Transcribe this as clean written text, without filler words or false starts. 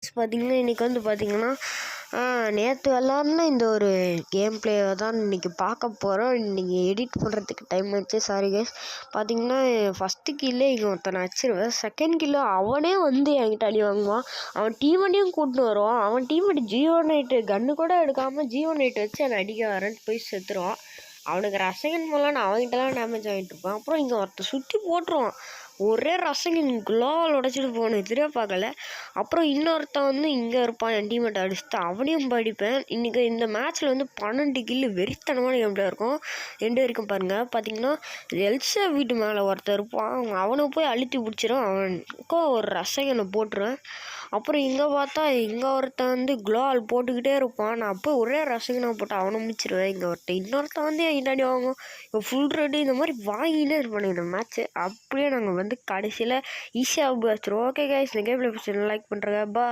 பார்த்தீங்கன்னா இன்றைக்கி வந்து பார்த்தீங்கன்னா நேற்று விளாட்ன இந்த ஒரு கேம் பிளேவை தான் இன்றைக்கி பார்க்க போகிறோம். இன்றைக்கி எடிட் பண்ணுறதுக்கு டைம் ஆச்சு, சாரி கைஸ். பார்த்தீங்கன்னா ஃபஸ்ட்டு கில்லே இங்கே ஒருத்தனை அடிச்சிருவேன், செகண்ட் கில்லு அவனே வந்து என்கிட்ட அடி வாங்குவான். அவன் டீமேட்டையும் கூப்பிட்டு வருவான். அவன் டீமேட் G1 கன்று கூட எடுக்காமல் G1 வச்சு என்னை அடிக்க வரேன்னு போய் செத்துருவான். அவனுக்கு ரசகன் மூலம் நான் அவன்கிட்டலாம் டேமேஜ் ஆகிட்டு இருப்பான். அப்புறம் இங்கே ஒருத்தர் சுற்றி போட்டுருவான், ஒரே ரசகன் குளோவால் உடச்சிட்டு போகணும், எதிரே பார்க்கல. அப்புறம் இன்னொருத்தன் வந்து இங்கே இருப்பான், என் டீமேட் அடிச்சுட்டு அவனையும் படிப்பேன். இன்றைக்கி இந்த மேட்ச்சில் வந்து 12 கில்லு வெறித்தனமான கேம்ல இருக்கும். ரெண்டு வரைக்கும் பாருங்கள். பார்த்தீங்கன்னா எல்சா வீட்டு மேலே ஒருத்தர் இருப்பான், அவனை போய் அழுத்தி பிடிச்சிரும், அவனுக்கும் ஒரு ரசகனை போட்டுருவேன். அப்புறம் இங்கே பார்த்தா இங்கே ஒருத்தன் வந்து குளோவால் போட்டுக்கிட்டே இருப்பான், நான் அப்போ ஒரே ரசகனை போட்டு அவனை முடிச்சிருவேன். இங்கே இன்னொருத்தன் வந்து என்னாடி வாங்கும், இப்போ ஃபுல் ரெடி இந்த மாதிரி வாங்கினே இருப்பானு இந்த மேட்ச்சு. அப்படியே நாங்கள் வந்து கடைசியில் ஈஸியாக வச்சிருவோம். ஓகே கைஸ், இந்த கேமில் லைக் பண்ணுறேன். பா.